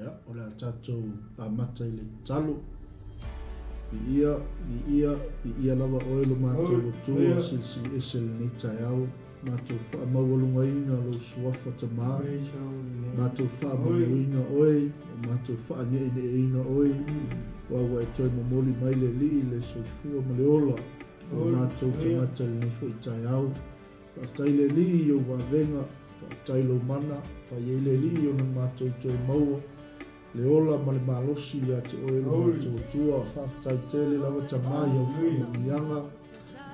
Ya, ola tatou amata I le talo. Ia lava oilo mātou tua silsili ese le nei tai au. Mātou wha mawalungaina lo suafa tamā. Mātou wha mawalungaina oi. Mātou wha ne oi. Wawa e toi mamoli mai le li le soifua ma le ola. Mātou tamata le nei fo I tai au. Whaftai le li I o wavenga. Whaftai lo mana. Whai le li I o na mātou toi maua. Le ola ma le malosi ia te oilo mātou tua. Whaftai tele lava tamai au whamamianga.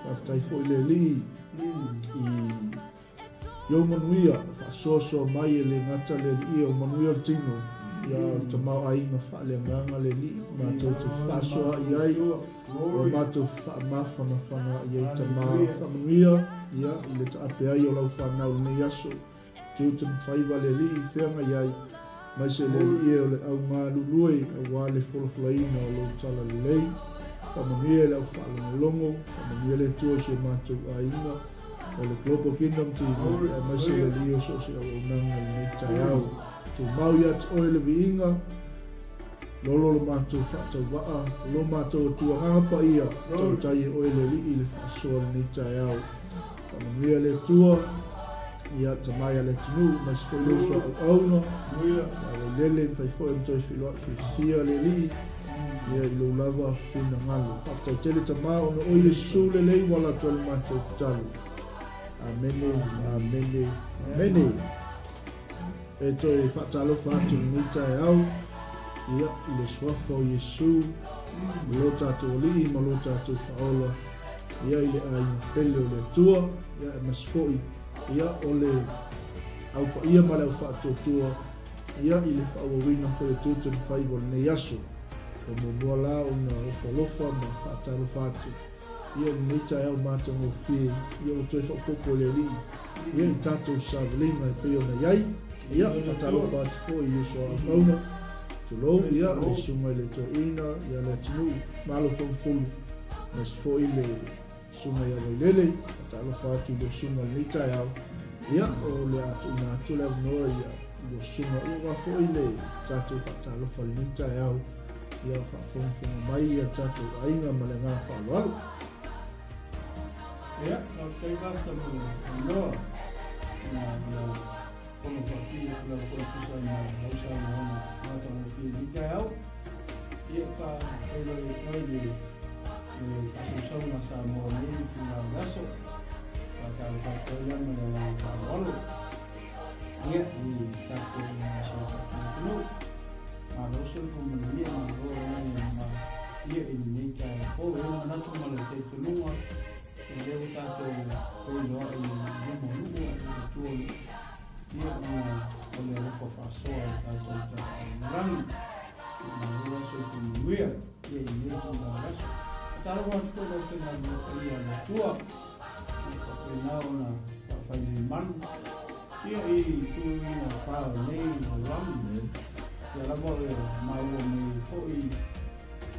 Whaftai fo I le li I Yo manuia. Whasoa mai le ngata le li o manuia tino. Ia tamau ainga whaaleanganga le li. Mātou te whasoa I ai. O mātou whaamawhana whana I ai tamau whamanuia. Ia I le taape ai o lau whanau nei aso. 𝚟𝚒𝚍𝚎 le li whenga I ai. Mai se le li o le au ngā lului o wā le wholaflaina o lo tala le lei. Whamamia le au whaalongo. Whamamia le tua se mātou a inga. O le Global Kingdom TV. Mai se le li o so se au nanga le nei tai au. Tu mau ia te oe le vi inga. Lolo lo mātou whaatau waa. Lo mātou tua ngapa ia. Tau tai oe le li I le whaasoa le nei tai au. Whamamia le tua. Ia tamai a Leatinuu, mai sipo loso au auna. Ia lele fai fo em toi filoa fia le li. Ia I lo lava fina ngalu. Aftai tele tamai ono o Yesu le lei wala tole mātou talu. Amene, amene, amene. E toi whaatalo whaatu ni tai au. Ia I le swafa o Yesu. Malo tātou li, malo tātou whaola. Ia I le aina pele o le tua. Ia e masfoi. Ia o le au pa ia ma le au whaatotua. Ia I le whaawawina whai o 𝚟𝚒𝚍𝚎 nei aso. O mua la o na lofa ma whaataro whaatu. Ia nei tai au mātou o whie. Ia o toi whaokoko le li. Ia I tātou sāwalima e peo na iai. Ia whaataro whaatu po I Yesu a mauna. Tulou ia le sunga I le toina. Ia Leatinuu. Malo whampulu. Mas fo I le sunga ia wailele. Talo whaatu lo sunga nei tai au. Ia o le atu na atu leo noa ia lo sunga ia wafo I le tātou whaatalo whali nei tai au. Ia whaafonga mai ia tātou ainga ma le ngā whaalawalu. Ia, nau kei kata mo noa. Na kono whaki ia kula kono kusa na hausa na ona mata mo ki nei tai au. Ia ka koe koe le whaasausauna sa mo nei ki ngā ngaso. Kalau kata yang mengenai kalau ia di satu masyarakat itu harus kemudian orang yang ia ini kan yang mana tu malah itu semua dia kata kalau ini yang mau itu dia oleh profesor atau orang harus kemudian ia ini semua kalau waktu itu dengan dia tua now na whaiman ia I tui na whao nei na ram ia labo le maua nei hoi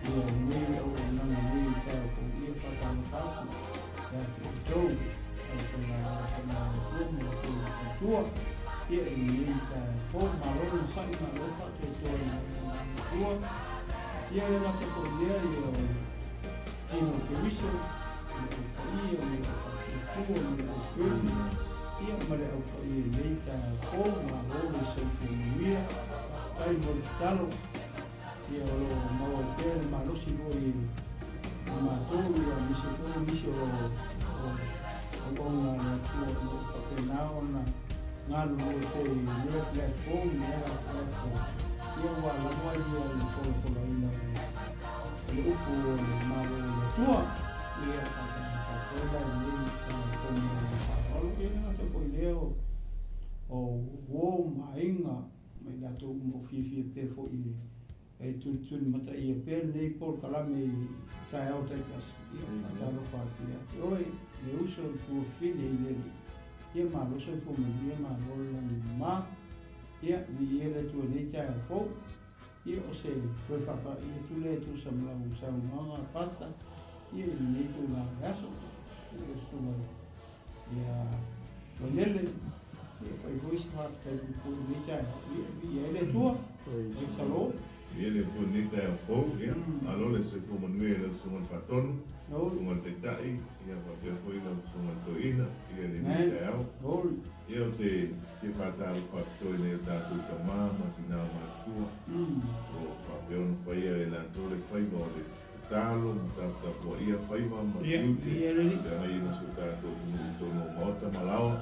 ia nei o nana nei tau ko ia whakana whaasu ia te tau au kona kumu ko tua ia I nei ta ho maroro sai na lepa te tua na tua ia ia wata ko ia ia tino ke viso ia ia mare au pa I leita ko ma rolo se fuia ai mo talo ia lo mo te ma lo si voi ma to ia mi se ko mi se o na tu o pe na ona ngalu te le platform ia ia wa la mo ia ni ko ina le upu ma lo tua ia o wo mainga me la to mo fi te fo I e tu mata I pe nei por kalame tai au tai kas ia lo fa ia oi me uso tu fine ia ma lo so fo me ia ma lo ma ia vi era tu nei tai fo ia o se foi fa ia tu le tu samla usa uma pasta ia nei tu la gaso ia Nele, if I voice part, I would put me down. ia le tua, e salo. Ia le tua nita e fo, ia. Alo le se fo manue le sungan patonu, sungan teitai, ia whapea fo ina sungan toina, ia le nita e au. Ia o te whātāru whakatoi nei o tātou ka māma, tina mātua. O whapea ono whaia e la tole whaiva o le tālo, mo tāpua ia whaiva ma tiuti. Ia mai ina so tātou tono maota malawa.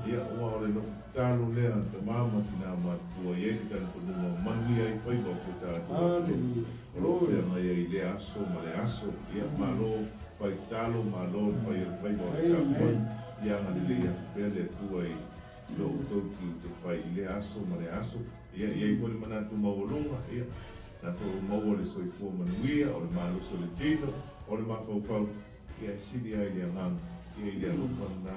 Ia oa o le no tālo lea ta māma, tina mātua. Ia ki tāna pununga manu ia i whaiva o so tātou. O lo whea mai i le aso, ma le aso. Ia malo whai tālo, malo whai whaiva o le tāpua. Ia ngā lelea pele tua i lo tauti te whai i le aso ma le aso. Ia i whole manatu mawalonga, ia. Nā whau maua le soi fua manuia, o le malo so le tino, o le mawhau, ia siri ai le angang, ia i le alofan nā,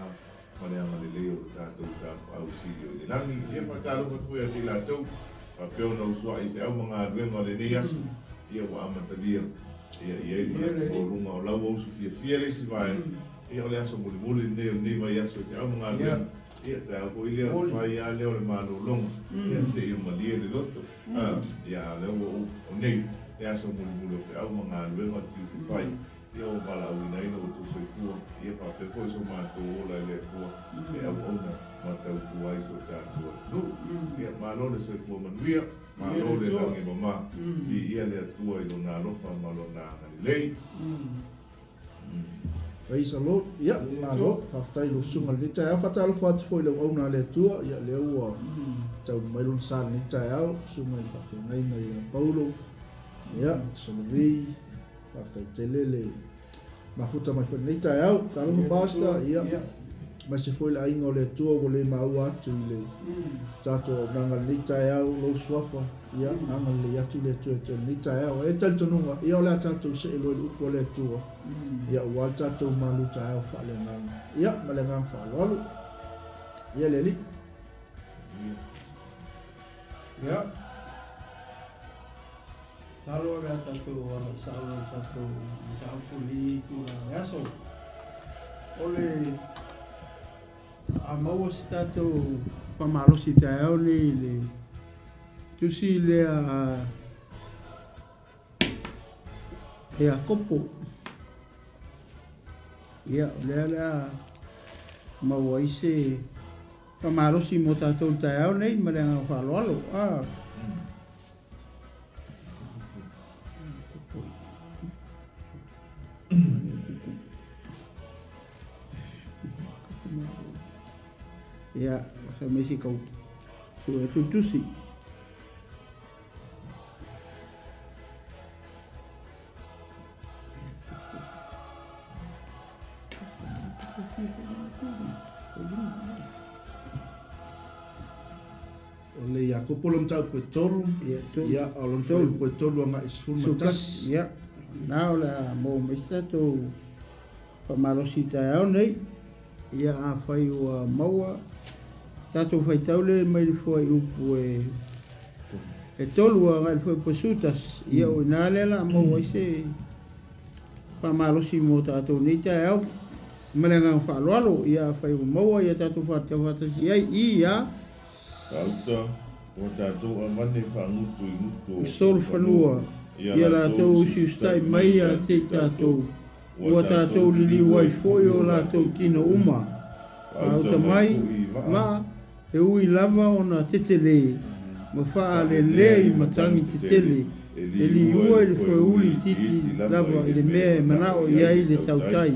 ma le anga lelea o le tātou tāpu au siri o le langi. Ia whakalo whatui a te lātou, pa peo na usua i te au mga aruenga le nei aso, ia wa amatalia, ia i manatu o runga o lau ausu fia le si vai. Ia o le aso muli nei vai aso te au mga aruenga. Ia te au i lea whai a leo le mano longa. Ia se i malia le loto. Ia leo o nei. Ia aso muli o whi au mga aruenga tiu te whai. Ia o bala au ina ina o tu soifua. Ia whape koe so mātou ola i lea kua. Ia au ona mātou kuai so tātua. Ia mālo le soifua manuia. Mālo le langi mama. Ia lea tua i lo nā lofa malo nā ngani lei. Praise the Lord. Ia, malo, whaftai lo sunga le tai au, whatai alo whatu fo i lau au nā lea tua, ia lea ua tau mailon sāna le tai au, sunga i whawhengai na i Paulo, ia, Sonovi, whaftai tele le mafuta mai whene le tai au, tālo pasta, ia, mai se foi le ainga o le tua o le mau atu i le tātou nanga le tai au, lo suafa, ia, nanga le atu le tua le tai au, e tali tonunga, ia o le tātou se elo le upo le tua, ia ua tātou malu tai au wha le nganga, ia, ma le nganga wha alu, ia le li. Ia, talo rea tātou ala salo tātou tāpuli kura aso, ole a maua si tātou pamalosi tai au nei le tusi lea e a kopo. Ia, lea maua ise pamalosi mo tātou tai au nei ma lea ngā whaloalo. Ia, sa mesi kau tu e tutusi. Ole ia kopolom tau koe tolu, ia alon tau koe tolu anga isfun matas. Ia, nā ola mō meista tō pamalosi tai au nei, ia a whai ua maua, tātou whai taule mai le fwai upu e tolu a ngai le fwai pasutas, ia o nā lela maua ise pamalosi mō tātou nei tai au, malenga whaaloalo, ia whai ua maua, ia tātou whatasi ai, ia Kauta, o tātou a mane whangutu i ngutu. Sol whanua, ia lātou usiustai mai a te tātou. Ua tātou lili wai foi o lātou tino uma. Auta mai, ma, e ui lava o nā tetele. Ma wha le lea i matangi tetele. E li ua i le foi uli titi lava i le mea e manao i ai le tautai.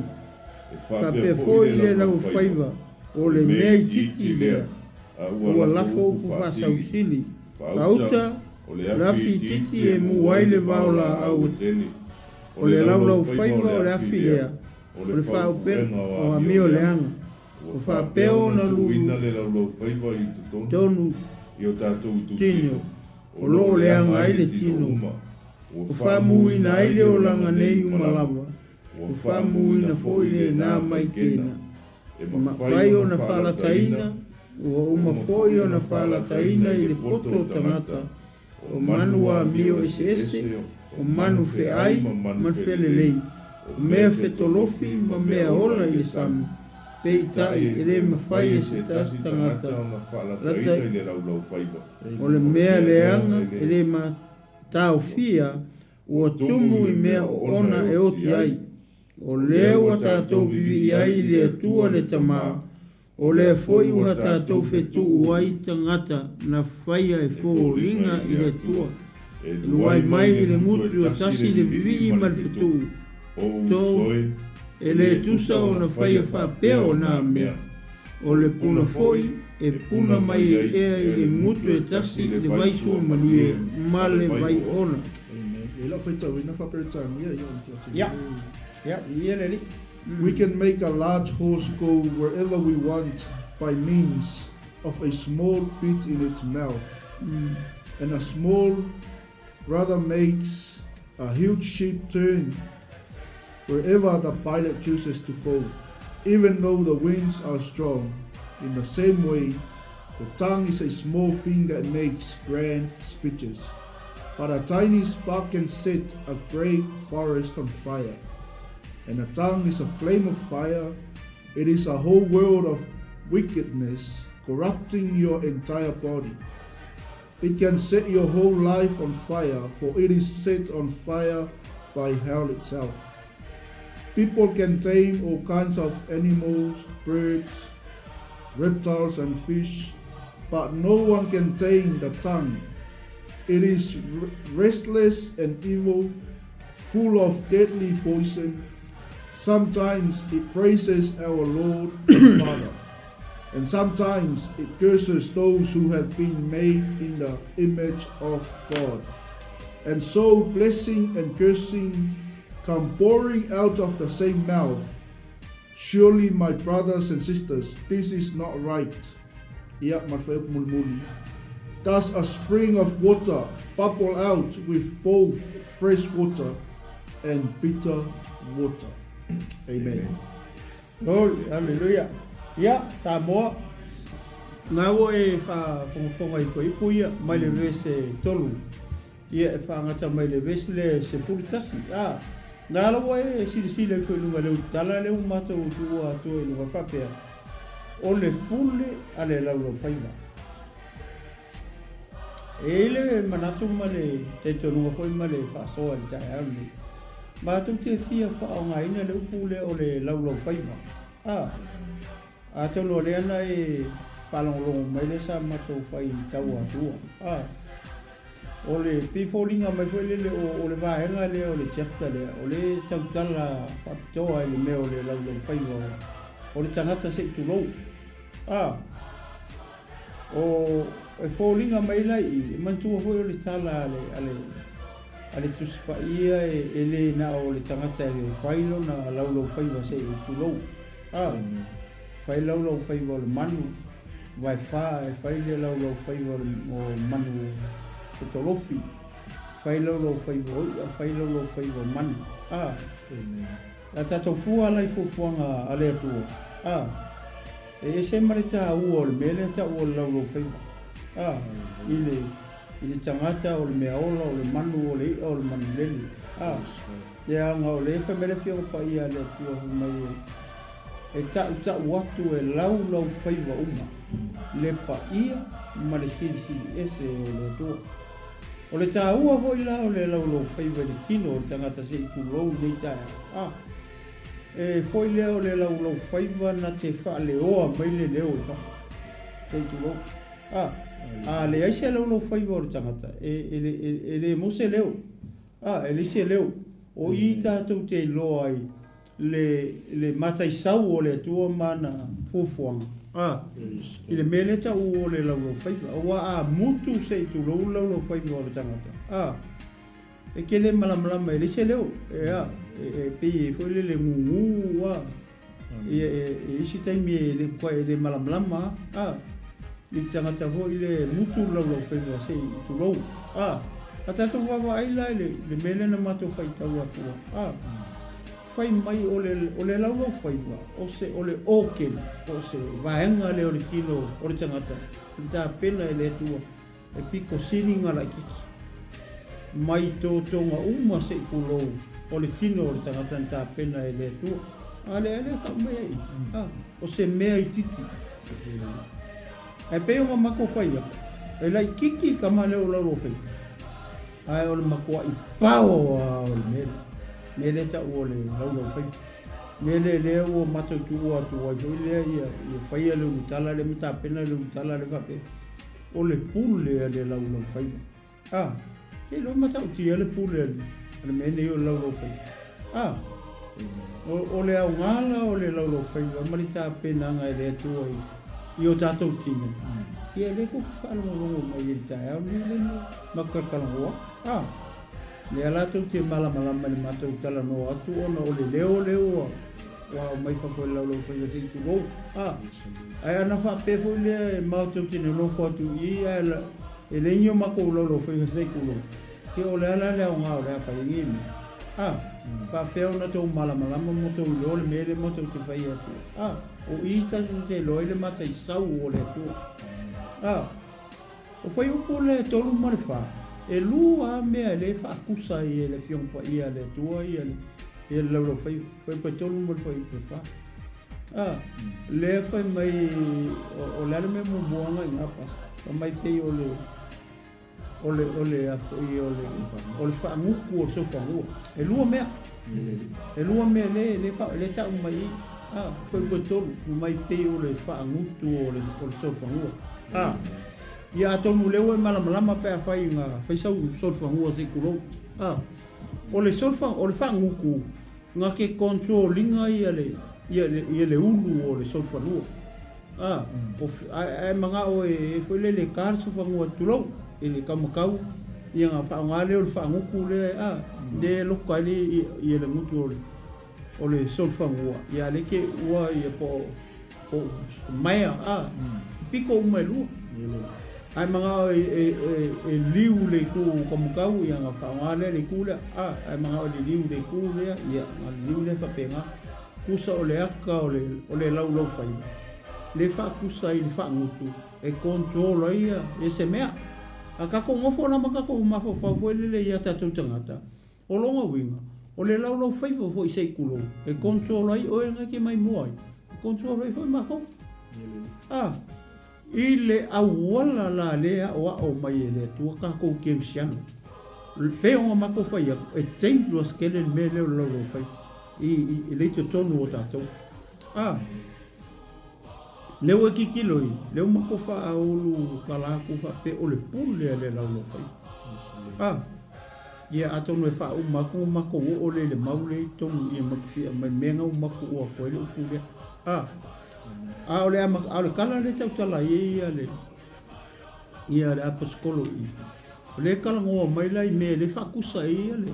Ka pe foi le lau whaiva o le mea i titi lea. Ua lafo upu whasau sili. Auta, rafi titi e muai le vaola au teni. O le laulau whaiva o le afi lea. O le whaupena o a mio leanga. O whapeo na lu tonu tino. O lo leanga ai le tino. O whamui na aile o langa nei umalawa. O whamui na foi le nā mai kena. Ma whai o na whalataina. Ua uma foi o na whalataina i le poto tangata. O manu a mio ese, o manu fe ai, man fe lelei. O mea fe tolofi, ma mea ola i le sami. peitai ele mafai se tasi tangata lata i le laulauwhaiva. O le mea leanga ele ma tau fia ua tumu i mea o ona e oti ai. O leo a tātou vivi ai le atua le tamā. O le foi ua tātou whetu uai tangata na whaia e fōringa i le atua. Luai mai i le ngutu a tasi le vivi i malwhetu. Tō e le tusa o na whaia whapea o nā mea. O le puna foi e puna mai e ea i le ngutu e tasi le vaisua manue ma le vai ona. We can make a large horse go wherever we want by means of a small bit in its mouth. And a small rudder makes a huge ship turn wherever the pilot chooses to go, even though the winds are strong. In the same way, the tongue is a small thing that makes grand speeches, but a tiny spark can set a great forest on fire. And the tongue is a flame of fire. It is a whole world of wickedness, corrupting your entire body. It can set your whole life on fire, for it is set on fire by hell itself. People can tame all kinds of animals, birds, reptiles and fish, but no one can tame the tongue. It is restless and evil, full of deadly poison. Sometimes it praises our Lord and Father, and sometimes it curses those who have been made in the image of God. And so blessing and cursing come pouring out of the same mouth. Surely, my brothers and sisters, this is not right. Does a spring of water bubble out with both fresh water and bitter water? Amen. Lord, hallelujah. Ya, Samoa. Ngawo e fa fonga I koi puia mai le vese tolu. Ia e fa ngata mai le vese le se pulitasi. Ah, ngalo e sile ko lunga le tala le mato tua to e lunga fapea. O le pule ale laulauwhaiva. Ele manatu male te tonu foi male fa so al tae. Ma tu te fia fa o ngai na le pule o le laulauwhaiva. Ah. A te lo le ana e palonglong mai le sa mato fai tau atua. Ah. O le pifolinga mai foi le o le vaenga le o le chapter le o le tautala fatoa le me o le laulauwhaiva. O le tangata se tulo. Ah. O e folinga mai lai e mantua foi o le tala ale tuspa ia e le na o le tangata le failo na laulauwhaiva se tulo. Ah. Fai laulauwhaiva o le manu. Vai fa e fai le laulauwhaiva o manu e tolofi. Fai laulauwhaiva oia, fai laulauwhaiva o manu. Ah. A tato fua lai fufuanga ale atua. Ah. E se marita ua o le mele ta ua laulauwhaiva. Ah. Ile tangata o le mea ola o le manu o le manu lele. Ah. Ia anga o le whamere fia o pa ia le atua humai e ta watu e laulauwhaiva uma. Le pa ia ma le sili ese o le atua. O le ta ua voi la o le laulauwhaiva le kino o le tangata se I kulou nei tae. Ah. E foi leo le laulauwhaiva na te wha le oa mai le leo e wha. Te tulou. Ah. Ah, le aise laulauwhaiva o le tangata. E le mose leo. Ah, e le se leo. O I tātou te loa ai le matai sau o le atua mana fufuanga. Ah, I le mele ta o le laulauwhaiva. Oa a mutu se I tulou laulauwhaiva o le tangata. Ah, e ke le malamalama e le se leo. E a, e pei foi le ngungu wa. E isi taimi e le kwa e le malamalama. Ah, I tangata ho I le mutu laulauwhaiva se I tulou. Ah, a tato wawa aila le mele na mato whai tau atua. Ah, fai mai o le laulauwhaiva, o le oken, o se vaenga le o le kino, o le tangata. I tā pena e le atua, e piko sininga la kiki. Mai tō tonga uma se I kulou, o le kino o le tangata i tā pena e le atua. Ale ka mai o se mea I titi e pe o mako fai e lai kiki ka ma leo lau fai ai o le mako I pao o le mele ta o le lau fai mele le o mato tu o tu o le ia fai le utala le mata pena le utala le vape o le PULE le lau fai e lo mata o ti le PULE le mele o lau fai o le au ngala o le LAULAUFAIVA marita pena ngai le tu I o tatou tino ia le ko fa lo mai I tai au ni le makakala le ala tu te mala le matou tala no atu ona o le leo wa mai fa ko LAULAUFAIVA te tu go ai ana fa pe fo le matou tino no fo tu ia e le nyo mako LAULAUFAIVA se kulo ke o le ala le au ngala le fa ngi pa feo na tau malama mo tau lo le mele mo tau te fai atu o ita te lo le mata I sau o le tu o fai upo le tolu marifa e lua mea le fa akusa I le fiong pa ia le tua ia le LAULAUFAIVA fai pa tolu marifa I pe fa le fai mai o le me mo buanga I ngapa mai pe o le fa nguku o so fa ngu e lua mea le ta mai foi botol mai pe o le fa ngutu o le so fa ngu ia tonu leo e malama pe fai nga fai sau so fa ngu se kulo o le fa nguku nga ke controllinga ia le ulu o le so fa ngu ai manga o e foi le kar so fa ngu tulo ele kamakau ia nga fa ngale o fa nguku le de lokali ia le ngutu o le solfangua ia le ke ua ia po mai piko mai lu ai manga e liu le ku kamakau ia nga fa ngale le ku le ai manga o le liu le ku le ia liu le fa penga kusa o le aka o le LAULAUFAIVA le fa kusa I fa ngutu e control ia e se mea aka ko ngofo na maka ko mafo fa fo le ia tatou tangata o longa winga o le LAULAUFAIVA fo I sei kulo e control ai o nga ke mai moi control ai fo mako I le awala la le o mai le tu ka ko ke msiano pe o mako fa ia e dangerous ke le me le LAULAUFAIVA I le tonu o tatou leo ki kiloi leo mako fa aulu kala ku fa pe o le PULE le LAULAUFAIVA ia atonu e fa o mako o le maule tonu ia makfi mai menga o mako o ko le PULE o le kala le tau tala ia le aposkolo I le kala ngo mai lai me le fa kusa ia le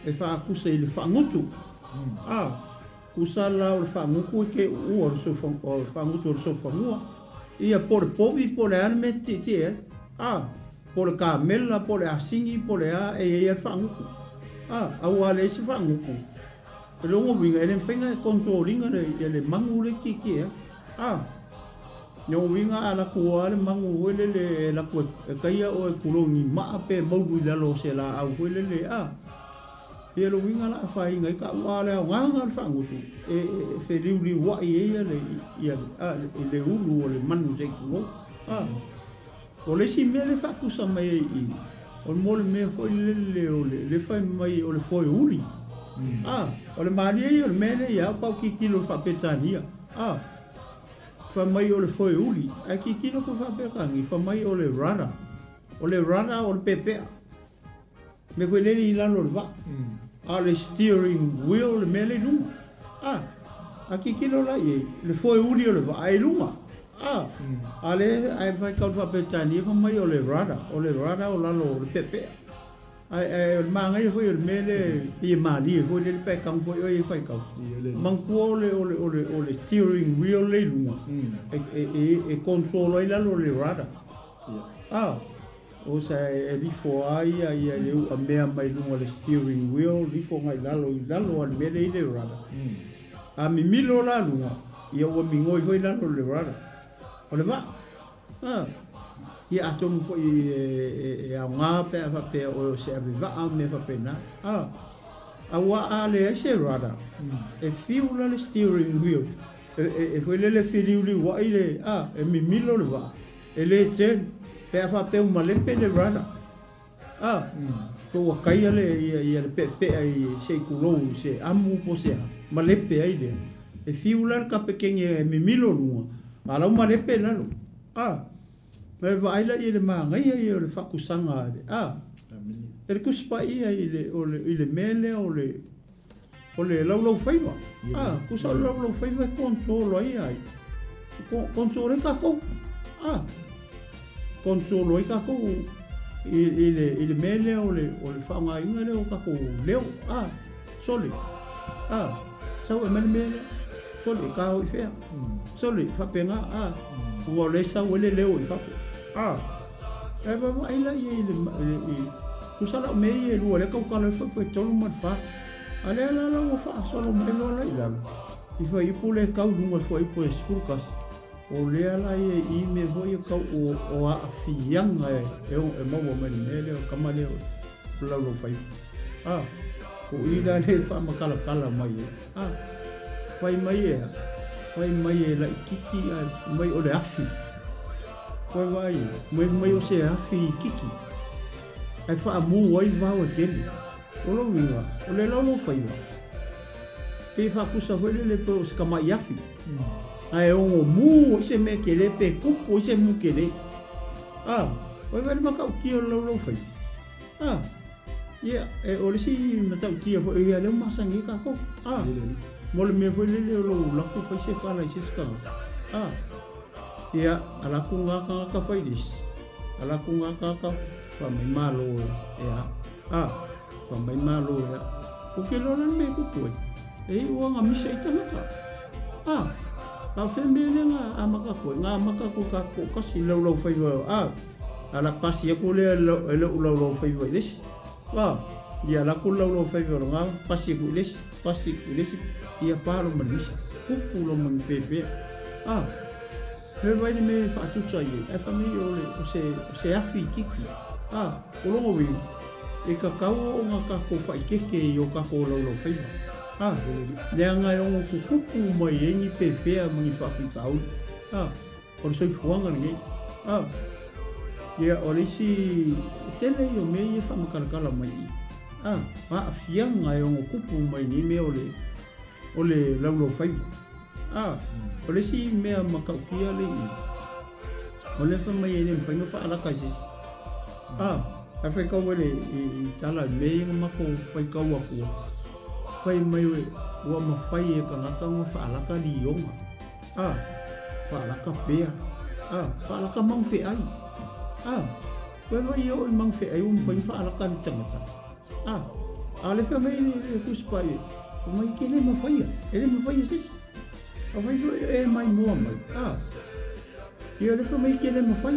e fa kusa I le fa ngutu kusala o fa nguku ke o so fa ngutu o so fa ngua ia por povi por arme te por camela por asingi por e ia fa nguku au ale se fa nguku lo mo vinga ele fenga controlling ele mangule ki no vinga ala ko ale mangu le la ko kaia o kulongi ma pe mo la lo se la au le ia lo winga la fai ngai ka wale wanga fa ngutu e fe liu wa ia le ulu o le manu se ku o le si me le fa kusa mai I o mo le me foi le fai mai o le foi uli o le mali ia le mele ia pa ki kilo fa petania fa mai o le foi uli a ki kilo ko fa pekangi fa mai o le rada o le pepe me foi le I lalo le va le steering wheel le mele lunga a ki kilo la I le foi uli o le va ai lunga ale ai vai kau fa petani fa mai o le rada o lalo le pepe ai mangai foi o mele I mali foi le pe kam foi o fai kau manku o le steering wheel le lunga e control ai lalo le rada o sa e rifo ai le a mea mai lunga le steering wheel rifo ngai lalo al mele I le rada a mi milo la lunga ia o mingoi foi lalo le rada o le va ia atonu foi e a nga pe fa pe o se ave va me fa pena awa ale se rada e fiula le steering wheel e foi le filiuli wa ile e mi milo le va e le ten pe fa pe uma le pe le rada ko wa kai ale ia le pe ai se kulo se amu po se ma le pe ai le e fiula ka pe kenge e mi milo lua ala uma le pe lalo me va ile ile ma ngai ile fakusanga e le kuspa ia ile mele o le LAULAUFAIVA kusa LAULAUFAIVA consolo ai consolo ka ko consolo ai ka ko ile mele o le fanga inga le o ka ko leo sole sau e mele sole ka o fe sole fa penga o le sa o le leo fa e va ila ile kusala me e lu le ka ka le fa pe tolu ma fa ale la fa solo me lo la ila i fa i pule ka lu fa i po eskurkas o le ala i me voi ka o a fianga e mo me le o kamale o LAULAUFAIVA o ila le fa makala kala mai fai mai la kiki mai o le afi fai mai o se afi kiki ai fa mu oi va o tele o lo winga o le LAULAUFAIVA pe fa kusa hole le po skama yafi ai o mu se me ke le pe kupo se mu ke le oi va ma ka ki o LAULAUFAIVA ia e o le si mata ki fo ia le masangi ka ko mo le me fo le lo la ko fa se kala se ska ia ala ku nga ka fa dis ala ku nga ka fa mai malo fa mai malo o ke lo me ku ko e o nga mi se tata ka fe me le nga amaka ko ka si LAULAUFAIVA ala pasi ko le LAULAUFAIVA des ia la ku LAULAUFAIVA nga pasi ku les ia paro manisa kupu lo man pepe me vai me fa tu sai e fa me o se afi kiki o lo vi e ka kau nga ka ko fa keke yo ka ko LAULAUFAIVA le nga yo ku kupu mai ni pepe mani fa fi kau o so fuanga ni ia o le si tele yo me fa makala mai fianga yo kupu mai ni me o le LAULAUFAIVA o le si me makaukia le o le fa mai le fa no fa ala ka sis a fa ka wele I tala me ma ko fa ka wa ko fa mai wa ma fa e ka ngata ma fa ala ka li yo fa ala ka pe fa ala ka mang fe ai bueno yo mang fe ai fa ala ka tanga ale fa mai ku spai mai ke le ma fa ele ma fa sis o vai e mai mo mai io le mai ke le ma fa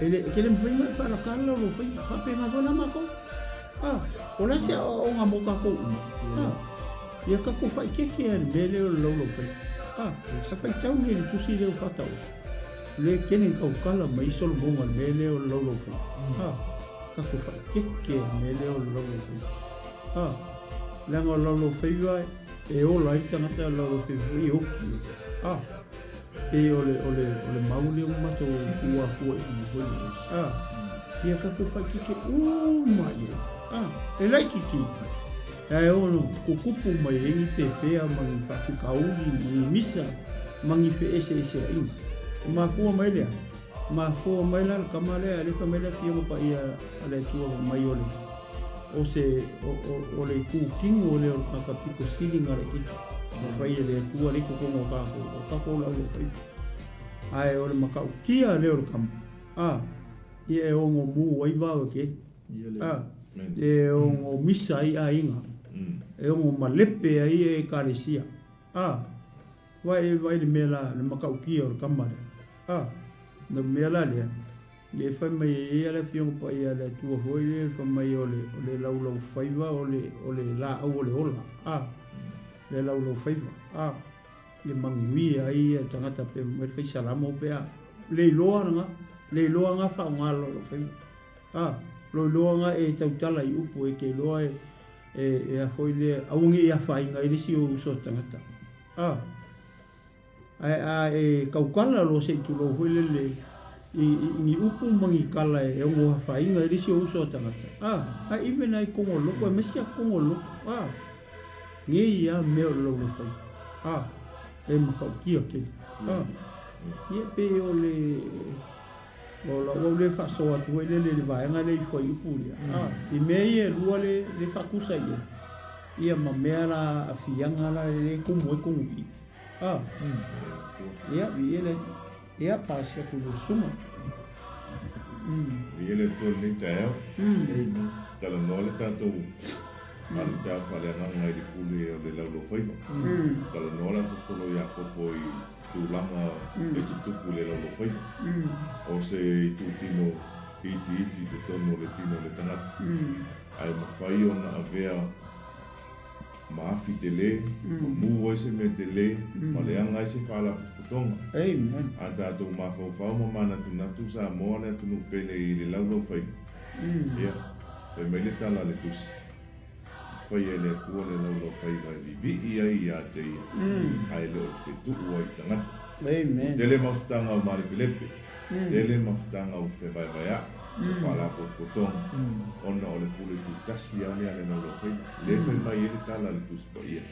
ele ke le ma fa ala ka lo fa pe ma bona ma ko o la se o nga mo ka ko ia ka ko fa ke le LAULAUFAIVA sa fa tau ni tu si le fa tau le kenen ka kala mai solo mo le LAULAUFAIVA ka ko fa ke le LAULAUFAIVA la ngo LAULAUFAIVA e o la ita ngata LAULAUFAIVA I hoki e o le maule o mato ua ia ka ko fa ke mai e lai kiki e o no kupu mai ni pepe mangi fa fikauli ni misa mangi fe ese ai ma fu mai le kamale ale fa mai le fio pa ia ale tu mai ole o se o le ku king o le ka piko siling ale ki fa ia le tu ale ko mo ka ko LAULAUFAIVA ai o le maka kia le o kam ia o ngo mu wai va o ke e o ngo misa ai ainga e o ngo malepe ai e karesia vai le mela le maka kia o kamare no mela le fa mai ia le fiong pa ia le tu foi le fa mai o le LAULAUFAIVA o le la o le ola le LAULAUFAIVA le mangui ai tangata pe me fe salamo pe le loa nga fa nga LAULAUFAIVA lo nga e tau tala I upo e ke loa a foi le aungi ia whainga i risi o uso tangata. E kaukala lo se tu lo foi le i upu mangi kala e ongo whainga i risi o uso tangata. Even ai kongo loko, e mesia kongo loko. Nge ia meo lo whai. E makau kia ke. Ia pe o le o le whasoa tu e le vaenga le i whai upu lia. I mei e lua le whakusa ia. Ia ma mea la a fianga la le kumu e kumu i. Ia vi ele ia pasia ku le suma. Vi ele to le teo. Tala no le tatou. Al ta fale nga i PULE o le LAULAUFAIVA. Tala no la apostolo Iakopo i tūlanga e te tupu le LAULAUFAIVA. O se i tūtino iti te tono le tino le tangata. Ai mawhai o na avea maafi te le, ma mua se me te le, ma leanga se whala putuputonga. Amen. A tātou mawhauwhau ma mana tunatu sa moa le atunu pele i le LAULAUFAIVA. Ia, pe me le tala le tusi. Whai e le atua le LAULAUFAIVA e vi ia i a te ia. Ai le o whetu ua i tangata. Amen. Tele mawhtanga o Maripelepe. Tele mawhtanga o Whewaiwaya. O whala putuputonga. Ona o le PULE tu tasi ane ale LAULAUFAIVA. Le whai mai e le tala le tusi pa ia.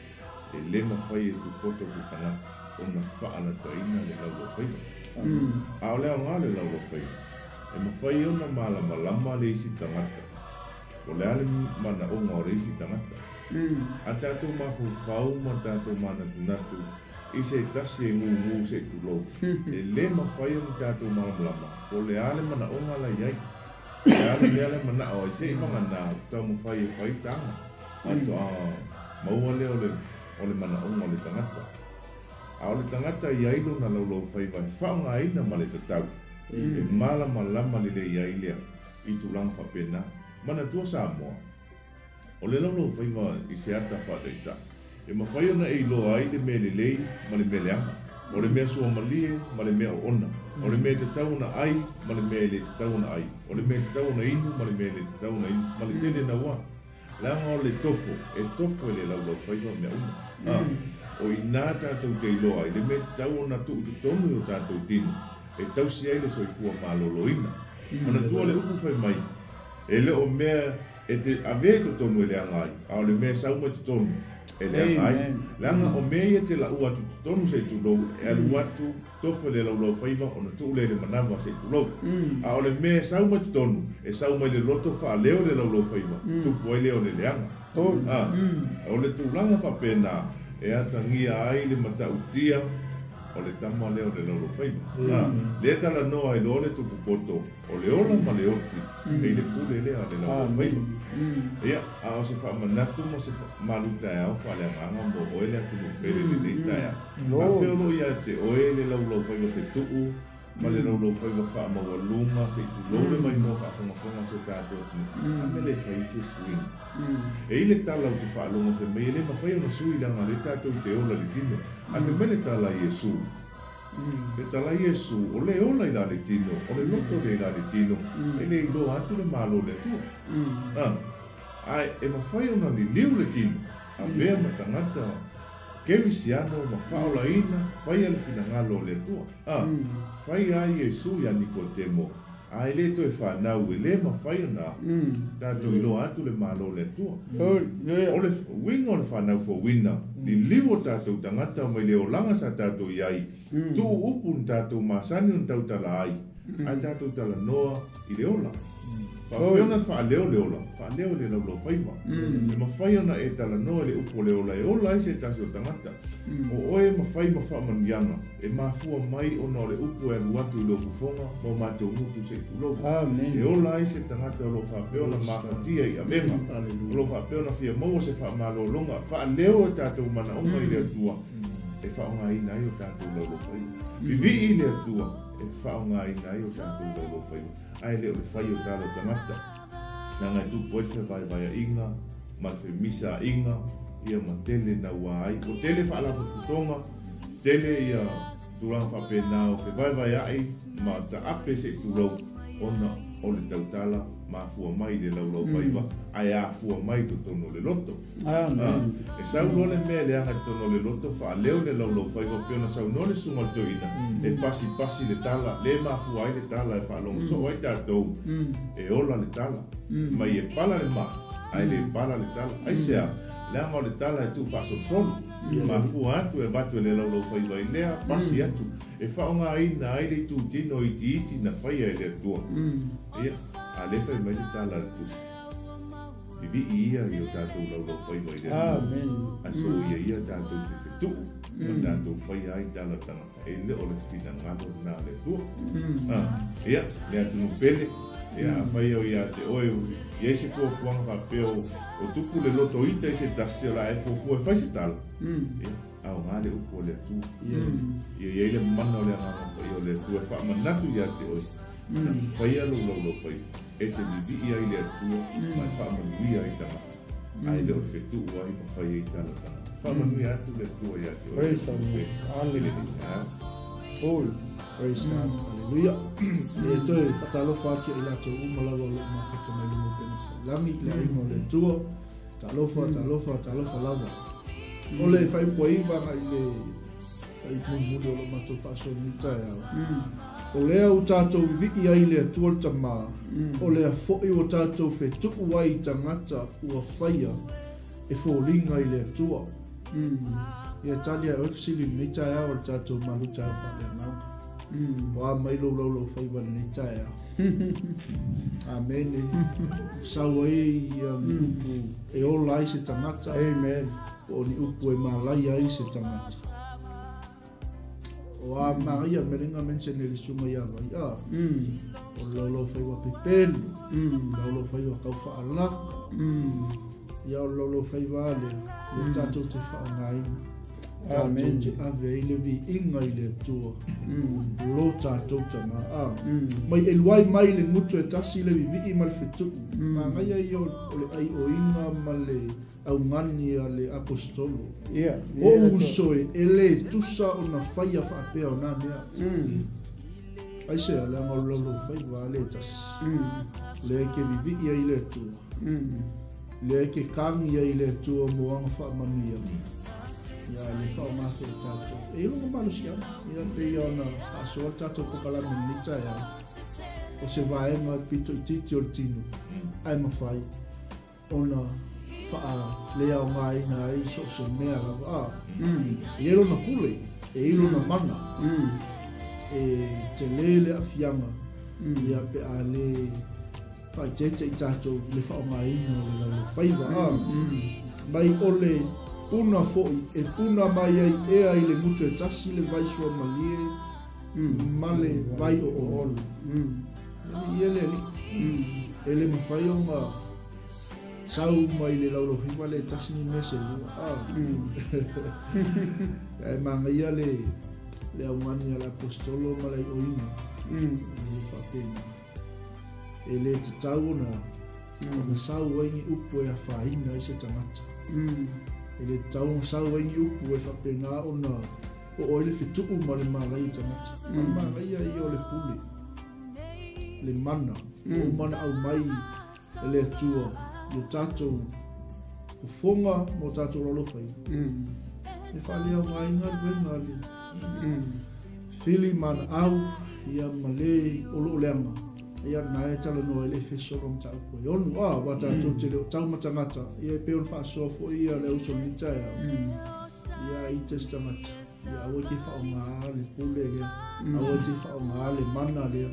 E le mawhai e se poto se tangata. Ona whaala taina le LAULAUFAIVA. A o leo ngā le LAULAUFAIVA. E mawhai ona malama le isi tangata. O le ale mana o ngā ore isi tangata. A tātou mawhauwhau ma tātou mana tunatu. I se tasi e ngu se tulou. E le mawhai o tātou malama. O le ale mana o ngā la iai. Le ale mana o i se i mga nā tau mawhai e whai tanga. Ato maua le o le mana o ngā le tangata. A o le tangata i ailo na LAULAUFAIVA. Whaunga aina ma le tatau. E malama le iai lea. I tulang whapena. Mana tua Samoa. O le LAULAUFAIVA i se ata whareita. E mawhai ona e iloa ai le mele lei, ma le mele anga. O le mea sua malie, ma le mea ona. O le mea te tauna ai, ma le mea le te tauna ai. O le mea te tauna inu, ma le mea le te tauna inu. Ma le tele na wa. Langa o le tofo. E tofo e le LAULAUFAIVA mea una. O i nā tātou te iloa ai. Le mea te tauna tu te tonu o tātou tinu. E tausi ai le soifua maloloina. Mana tua le upu whai mai. E le o mea e te ave to tonu e le angai. A o le mea sauma te tonu e le angai. Langa o mea e te la ua tu tonu se tu lou. E alu atu tofu le LAULAUFAIVA o na tu le manawa se tu lou. A o le mea sauma te tonu e sauma le loto wha leo le LAULAUFAIVA. Tu poe leo le anga. O le tu langa whapena e atangia ai le matautia o le tama leo le LAULAUFAIVA. Le tala noa i lo le tupu poto o le ola ma le oti e le PULE lea le LAULAUFAIVA. Ia, a o se wha manatu mo se maluta e au wha le anganga mo oe le atu pere le leita ea. A whiolo ia te oe le LAULAUFAIVA whetuu ma le LAULAUFAIVA wha mawalunga se tu lole mai mo wha whangafonga se tātou tunu. A me le whai se swing. E ile tala o te wha alonga whe mei le mawhai o na sui langa le tātou te ola le tino. A whe mele tala Iesu. Whe tala Iesu o le ola i la le tino, o le loto le la le tino. E le ilo atu le malo le tua. Ai, e mawhai o na li liu le tino. A vea ma tangata kevisiano ma whaola ina, whai ale whina ngalo le tua. Whai a Iesu ia Nikodemo. Ai le to e whanau e le mawhai o na. Tātou ilo atu le malo le tua. O le winga o le whanau fo wina. Li liu o tātou tangata mai leo langa sa tātou iai. Tu upun tātou masani on tau tala ai. Ai tātou tala noa i le ola. Whawhiona whaaleo le ola. Whaaleo le LAULAUFAIVA. Le mawhai ona e tala noa le upo le ola. E ola i se tātou tangata. O oe mawhai ma whamanianga. E mafua mai ona le upo e ruatu i lo kufonga. Mo mātou mutu se tuloga. E ola i se tangata o lo whapeo na mawhatia i amenga. O lo whapeo na fia maua se whamalo longa. Whaaleo e tātou mana onga i le atua. E whaonga i nai o tātou LAULAUFAIVA. Vivi i le atua. E whaonga i nai o tātou LAULAUFAIVA. Ai leo le whai o tālo tangata. Nā ngai tu poe whai inga, ma whi misa inga, ia ma tele na ua ai. O tele whaala putonga, tele ia turang whapena o whi vai ai, ma ta ape se turau, ona o le tautala mafua mai le LAULAUFAIVA ai afua mai totono le loto. E sauno le mea le anga tono le loto fa leo le LAULAUFAIVA pe ona sauno le 𝚘𝚙𝚢𝚑𝚗𝗒 e pasi le tala le mafua ai le tala e fa long so ai tatou e ola le tala mai e pala le ma ai le pala le tala ai sea le anga le tala e tu fa so mafua atu e batu le LAULAUFAIVA i lea pasi atu e whaonga ina ai le tu tino iti na whaia e le tua. Ia, a le whai mai tala le tusi. Vivi ia i o tātou LAULAUFAIVA i le tua. A so ia tātou te whetu. Ma tātou whai ai tala tangata. E le o le whina ngano nā le tua. Ia, le atu no pele. Ia, a whai au ia te oe. Ia se fuafuanga whapeo o tuku le loto ita i se tasi o la e fuafua e whai se tala. Ia. Au ngā le upo le tu. Ia le mana o le ngā i o le tu e wha manatu ia te oi. Na whaia LAULAUFAIVA. E te vivi ia i le atua, mai wha manui ai tangata. Ai le o whetu uai ma whaia i tala tangata. Wha manui atu le atua ia te oi. Praise the Lord. Hallelujah. Praise God. Hallelujah. E toi whatalo whatia i lato umalawa lo ma wheta mai lumo penata. Lami le aimo le tua. Talofa lawa. O le whai poiva ngai le whai mumudo lo mato whaso nita au. O lea o tātou viki ai lea tuol tamā. O lea fo'i o tātou whetuku ai tangata ua whaia e fōlinga i lea tua. Ia talia o efsili nei tae au al tātou malu tae whale nau. Wā mai LAULAUFAIVA nei tae au. Amen. Sau ai e ola ai se tangata. Amen. O ni upu e malai ai se tangata. O a maria merenga mention le sunga ia vai o LAULAUFAIVA pepelu LAULAUFAIVA kau whaalaka ia o LAULAUFAIVA le tātou te whaangai tātou te ave i le vi inga i le tua lo tātou tanga mai e luai mai le ngutu e tasi le vi i mal whetuku ma ngai ai o le ai o inga ma le au ngani a le apostolo. O usoe e le tusa o na whaia whaapea o nā mea. Ai se a le anga o LAULAUFAIVA a le tas. Le ke vivi ia i le tua. Le ke kangi ia i le tua moanga whaamanu ia. Ia le whao māke e tātou. E ilunga malu si ana. Ia le ia na asoa tātou pokalame nita ia. O se vaenga pito i titi o tino. Ai mawhai. Ona wha lea o ngā ina ai so se mea rawa. E ilo na pule, e ilo na mana. E te lele a fianga. Ia pe a le whai tete i tātou le wha o ngā ina o le LAULAUFAIVA. Mai o le puna fo'i, e puna mai ai e ai le mutu e tasi le vai sua malie. Ma le vai o olu. Ia le li. E le mawhai o ngā sau mai le LAULAUFAIVA le tasi ni mese lua. E manga ia le aumani ala apostolo ma le oina. E le te tau na sau waini upu e a whaina i se tangata. E le tau na sau waini upu e whapena o na o oile whituku ma le malai i tangata. Manga ia i o le pule. Le mana. O mana au mai e le atua. Yo tātou o whonga mo tātou LAULAUFAIVA. E whale au ngai wenga le. Whili mana au ia male olo leanga. Ia na e tala noa le whesoro mta au koe. Onu wa tātou te leo tau matangata. Ia e peon whaasofo ia le uso nita ia i testamata. Ia awa te whao ngā le pule lea. Awa te whao ngā le mana lea.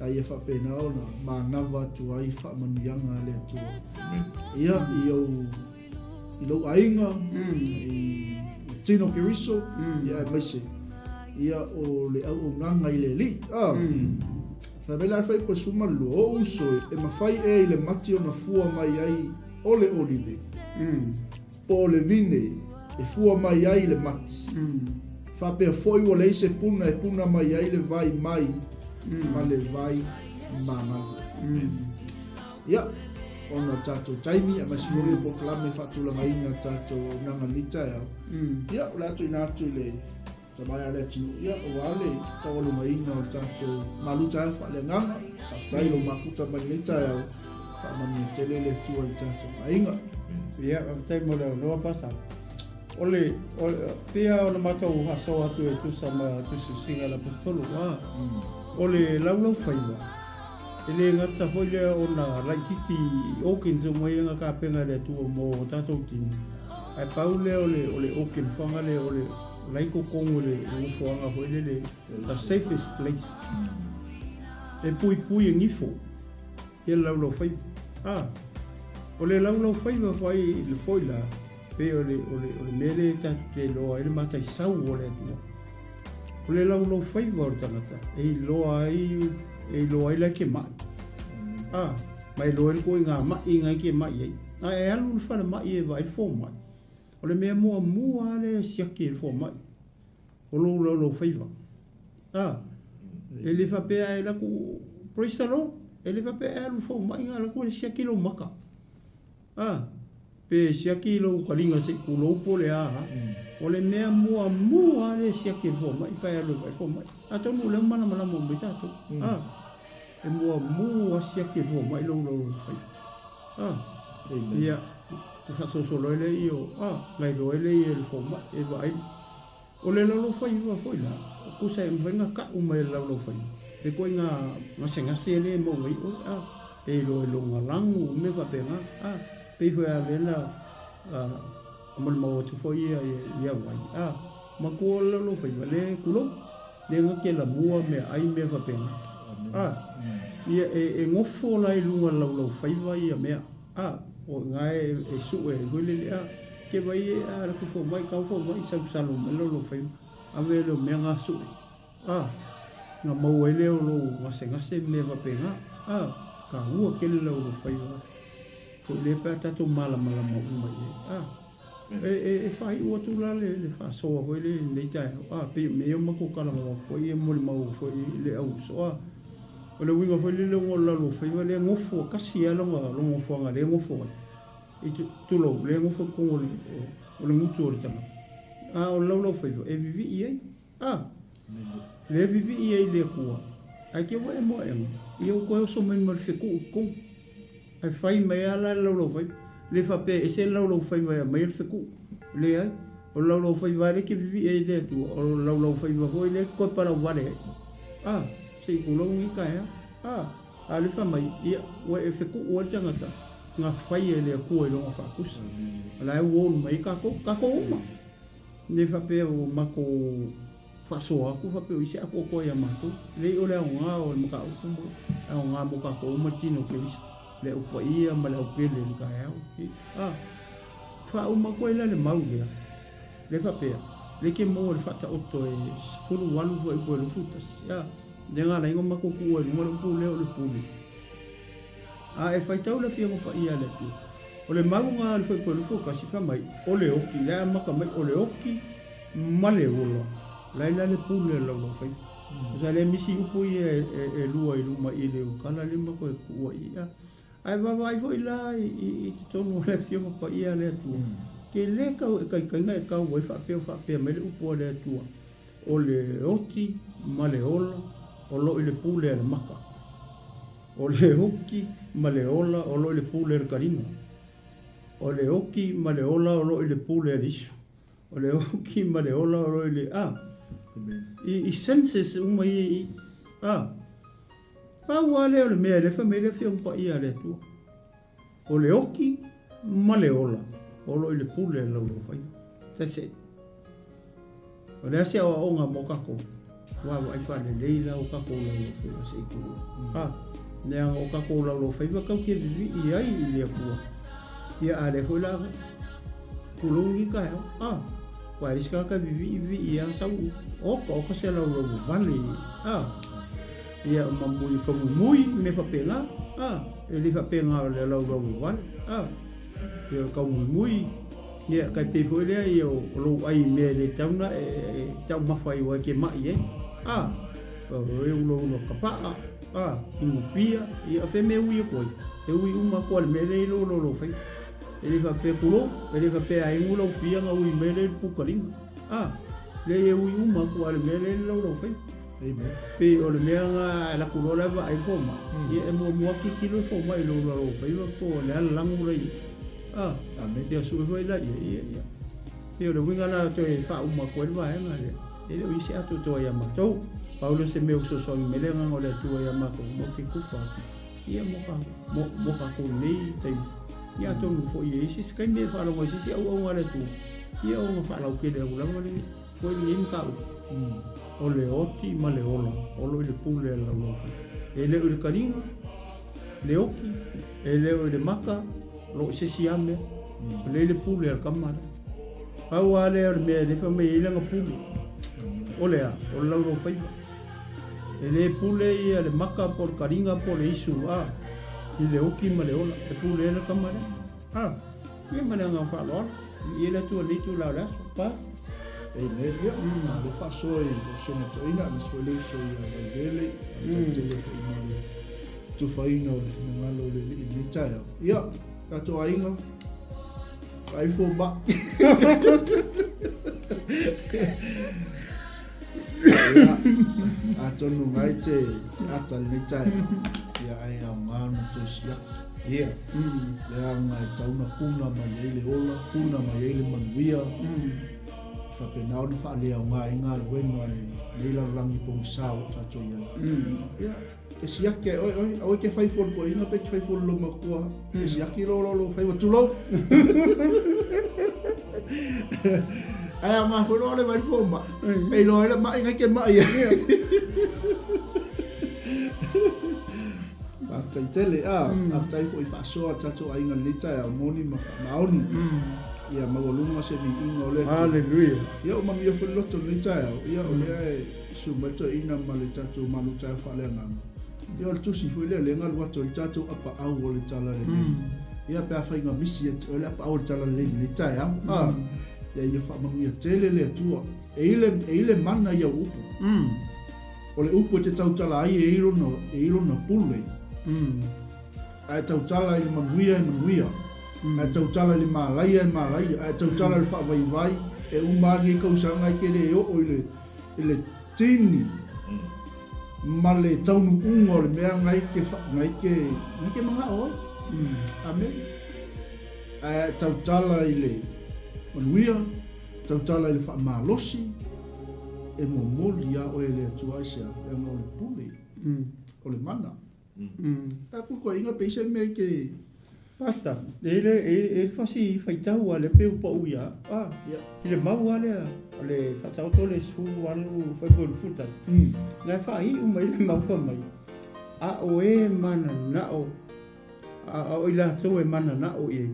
Ai e whapena o na mā nawa tu ai whaamanuianga lea tua. Ia i lau ainga, i tino keriso, ia e maise. Ia o le au o nganga i le li. Whamela e whai pa sumalu o uso e mawhai e i le mati o na fua mai ai o le olive. Po le vine e fua mai ai le mati. Whapea foi o le ise puna e puna mai ai le vai mai. Ma le vai manga. Ia, ona tātou taimi a masimori o poklame whatulanga inga tātou nanga lita ea. Ia, o lato ina atu le tamai a Leatinuu. Ia, o ale tawalunga inga o tātou maluta e whale nganga. tai lo mafuta mai le tai au fa mani tele le tua i tato ainga ia tai mo le no pasa ole pia ona matau haso atu e tu sama tu singa la pistolo ole LAULAUFAIVA ele ngata hoile ona laititi okin so mo nga ka penga le tu mo tato tin ai paule ole okin fanga le ole laiko kongo le ufoanga hoile le the safest place e pui ngifo e LAULAUFAIVA ole LAULAUFAIVA fai le foila pe ole mele ta te lo ele mata I sau ole tu ole LAULAUFAIVA o tangata e lo ai la ke mai mai lo ele ko nga mai nga ke mai ai alu fa mai e vai fo mai ole me mo ale siaki fo mai ole LAULAUFAIVA ele fa pe ai la ku proistalo ele fa pe alu fo mai nga la ku siaki lo maka pe siaki lo kalinga se ku lo pole ole me mo ale siaki fo mai pa alu vai fo mai atonu le mana mo betato e mo siaki fo mai lo LAULAUFAIVA ia fa so lo ele io ngai lo ele il fo mai e vai ole LAULAUFAIVA foi la ku sai venga ka mai LAULAUFAIVA e ko nga senga sele mo ngai e lo ngalangu me va pena pe foi a vela mo tu foi ia vai ma ko LAULAUFAIVA le kulo le nga ke la bua me ai me va pena ia e ngofo lai lunga LAULAUFAIVA ia me o ngai e su e gole ke vai a ku fo mai ka fo mai sa salo me LAULAUFAIVA ave lo me nga su nga mau ele o lo ngase me va pena ka ua ke LAULAUFAIVA ko le pa tato mala mo mai e fai ua tu la le fa so ho le nei tai pe me yo mako kala mo ko e mo mau fo le au so o le winga fo le ngo LAULAUFAIVA le ngofo kasi ala lo ngofo nga le ngofo e tu lo le ngofo ko o le mutu o le tama o LAULAUFAIVA e vivi ai le vivi ai le kua ai ke wa mo eu ko so me mo fe ko ai fai mai ala LAULAUFAIVA le fa pe e se LAULAUFAIVA mai fe ko le ai o LAULAUFAIVA le ke vivi ai le tu o LAULAUFAIVA ho le ko para vale sei ko lo ngi ka ale fa mai ia wa e fe ko o tangata nga fai ele ko e lo fa kusa ala e wo mai ka ko uma ne fa pe o mako fa so aku fa pe o isi ako ko ya mato le o le nga o mo ka o nga mo ka ko mo tino ke le o pa ia ma le o pele le ka ya fa o ma ko ele le mau le fa pe le ke mo le fa ta otto e pulu walu vo e ko le futas denga la ngoma ko ku e mo le PULE o le PULE e fai tau le fia mo pa ia le tu o le mau nga le ko le fuka si fa mai o le oki la ma ka mai o le oki ma le ola la le PULE LAULAUFAIVA sa le misi upu e lua i luma i le kala le ma ko e ku ia ai va vai foi la i tonu le fia mo pa ia le tu ke le ka nga ka wo fa pe me le upu le tu o le oti ma le ola o lo i le PULE le maka o le hoki ma le ola o lo i le PULE le karinga o le hoki ma le ola o lo i le PULE le isu o le hoki ma le ola o lo i le i senses uma i pa wale o le mea le fa me le fia pa ia le tu o le hoki ma le ola o lo i le PULE LAULAUFAIVA that's it o le asia o nga mo kako wa ai fa le leila o kako LAULAUFAIVA se ku ne o kako LAULAUFAIVA ka ke vi i ai le ku ia ale foi la kulungi ka wa iska ka vi ia sa o ka se LAULAUFAIVA ia mamui ka mui me fa pela ele fa pela le LAULAUFAIVA ia ka mui ia ka pe foi le ia lo ai me le tauna tau mafai wa ke mai eu lo ka pa pia ia fe me ui ko e ui uma ko le me lo fai ele va pe kulo ele va pe ai ngulo pia nga ui me le pukaling le e ui uma ko le me lo fai Pe o le mea ngā la kurola wa ai foma. Ia e mua kikilo foma i LAULAUFAIVA po le ala langu rei. Ia sui foi la ia. Ia o le winga na to e wha uma koe wa e ngā rea. E leo isi atu toa ia matou. Paulo se meu so songi melenga ngole atua ia mako mo ke kufa. Ia moka ko nei tai. Ia tonu fo ia isi skai me wha longa isi au ngare tu. Ia o ngā wha lau kere au langa le. Koe ni imkau. O le oti ma le ola. Olo i le PULE e LAULAUFAIVA. E leo i le karinga. Le oki. E leo i le maka. Lo se siame. Le PULE e kamara. Pau a leo le mea lefa me ilanga PULE. O lea. O LAULAUFAIVA. E le PULE ia le maka por karinga por le isu. I le oki ma le ola. E PULE e le kamara. Ia mana ngā wha loa. Ia le tua litu lau laso. Pas. Ei meia, le whasoi o sona toina, na swele so i a vele, a tele te imale, tu whaina o le finangalo le li ni taia. Ia, kato ainga, ai fo ba. Ia, a tonu ngai te ata ni taia, ia ai a ngānu to siaki. Ia. Lea ngai tauna puna ma yeile ola, puna ma yeile manuia. Whapenau na whaalea o ngā inga ruenga ni la rangi pong sao tato ia. E siake, oi ke whaifol ko inga pe ke whaifol lo makua. E siake lo whaiwa tulau. Ai a ngā whoro le mai fōma. Ei lo ele mai ngai ke mai ia. Aftai tele, aftai ko i whasoa tato a inga lita e a moni ma whamaoni. Ia mawalunga se ni inga o le. Hallelujah. Ia o mami ia whaloto ni tae au. Ia o lea e sumato ina ma le tato malu tae whalea ngama. Ia o le tusi fui lea le ngalu wato le tato apa au o le tala le. Ia pe a whainga misi o le apa au le tala le ni tae au. Ia ia whamamu ia tele le atua. E ile mana ia upu. O le upu te tautala ai e iro na PULE. Ai tautala i manuia. A tautala le malaia, a tautala le whawaivai, e umari e kausanga i kere e o le tini. Ma le taunu ungo le mea ngai ke mga oi. Amen. A tautala i le manuia, tautala i le whamalosi, e momoli a o e le atuaisia, e ngā o le PULE, o le mana. A kuko inga peise me ke Pasta, ele fasi faitau ale pe upa uia. Ile mau ale fatau tole su alu fai por futas. Ngai fai uma ile mau fa mai. A o e mana na o. A o ila to e mana na o e.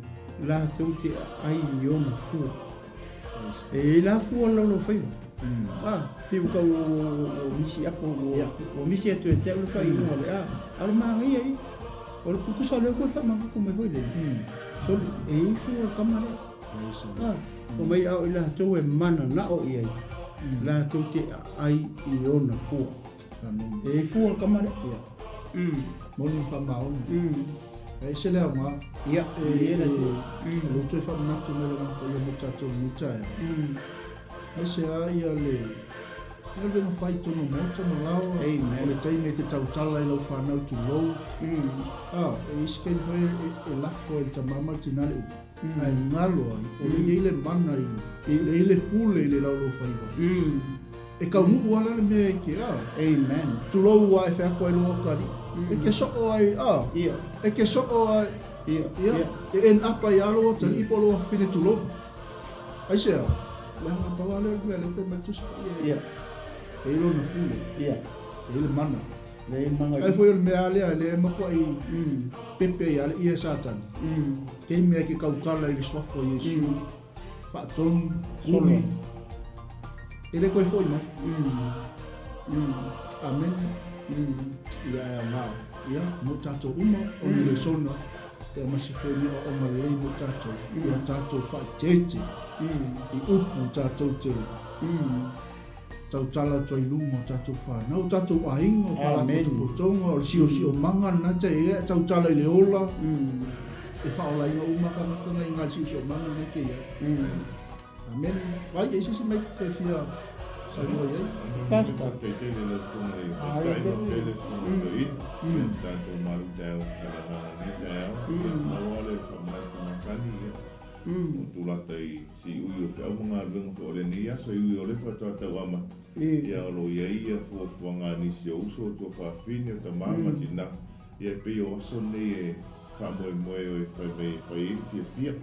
La to te ai yo ma fu. E la fu LAULAUFAIVA. Te uka o misi apo o misi atu e te alu fai no ale. Al ma ai. O le puku sa leo koe whamaka ko mai hoi le. So e fu o kamare. O mai au i la tau e mana na o i ai. La tau te ai i ona fua. E fu o kamare. Monu whamaoni. E se lea ngā. Ia. E la te. Loto e whamanatu me la ko ia mo tatou ni tae. E se a ia le. Nga venga whai tono mota ma lau. O le taime te tautala i lau whanau tu lou. E iskei hoi e lafo e ta mama tinale u. Ai ngalo ai. O le ile mana i. Le ile PULE i le LAULAUFAIVA. E kau nuku ala le mea eke. Amen. Tu lou wa e whiako ai loa kari. E ke soko ai. E ke soko ai. E en apa i alo o tani ipo loa whine tu lou. Ai sea. Le hanga pawale le whi mai tusi. E ilo na PULE. E ile mana. Ai foi o mea alea le mako ai pepe i ale ia satani. Kei mea ke kaukala i le swafo i Yesu. Whaatonu, kumi. E le koe foi mai. Amen. Ia e ngāo. Ia, mo tatou uma, o le sona. Te masifeni o malei mo tatou. Ia tatou whaatete. I upu tatou te. Tautala toi lungo tatou whanau, tatou ainga, whalako tupotonga, o sio manga na te ea, tautala i le ola. E whaola inga umakanga i ngā sio manga na ke ea. Amen. Vai, e sisi mai koe whia Pasta. Tele le sunga i tele sunga i tanto malu tau kala ni tau na wale mai makani tu la tai si u fa nga vengo fo le nia so u le fa ta wama ia lo ia fo nga ni si o so to fa fine ta mama tina ia pe o so ne fa mo e fa me fa i fia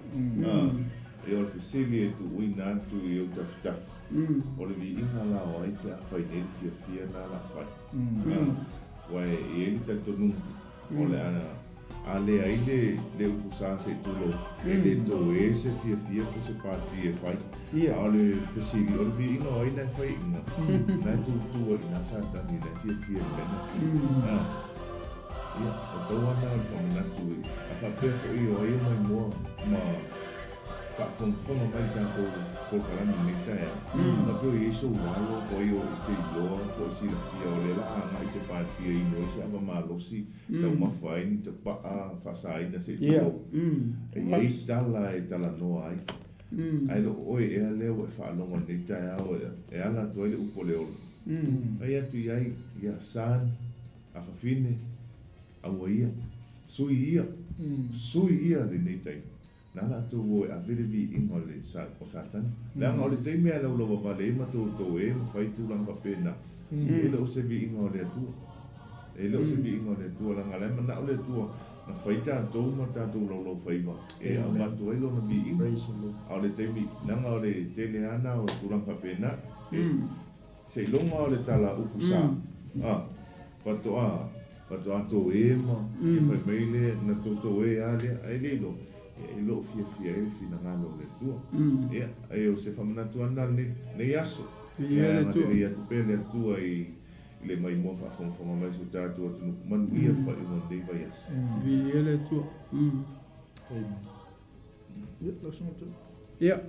e o fisili tu wina tu i o taf o le vi inga la o ai te a fai neri fia na la fai wai e li tanto nun o le ana a le ai le ukusa se tulo e le to e se fia ko se pati e fai a o le fisili o le vi inga o ai na fai inga na tu o ina sa tani na fia lena ia o tau ana i wha manatu i a wha pefo i o ai mai mua ma ka fonga mai tanto ko karani ni tae na ko i so walo ko i o te yo ko si fia o le la nga i se pati i no se ava malosi tau mawhai ni te paa whasai na se tulo e i tala no ai ai lo oi e leo e whaalonga ni tae au e ala toi le upo leo ai atu i ai ia san a whawhine aua ia sui ia le nei tae nala tu wo a vele vi ingole sa o satan la ngole te me ala lo vale ma tu e fai tu lang papena e lo se vi ingole tu la ngala ma na ole tu na fai ta to ma ta tu lo faiva e a ma tu e lo na vi ingole ole te mi na ngole te le ana o tu lang papena se lo ma ole tala ukusa pato to e ma e fai mele na to e ale ai le lo e lo fia e fina ngalo le tua e o se famana tua na ne yaso e na te ia te pele tua i le mai mo fa fonga mai so ta tua tu man ia fa i mo dei vai yaso vi ele tua la sono tu ia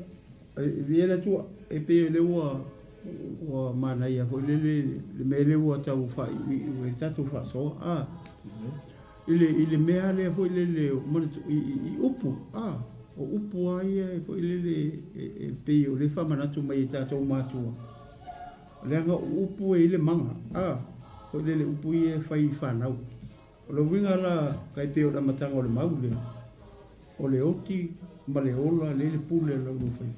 vi ele tua e pe le wa mana ia fo le mele wa ta fa i ta tu fa so ile mea le foi le i upu o upu ai foi le pe o le fa manatu mai ta to matua le nga upu ile manga foi le upu e fai fa nau o lo winga la kai pe o da matanga o le maule o le oti ma le ola le pule la lu fai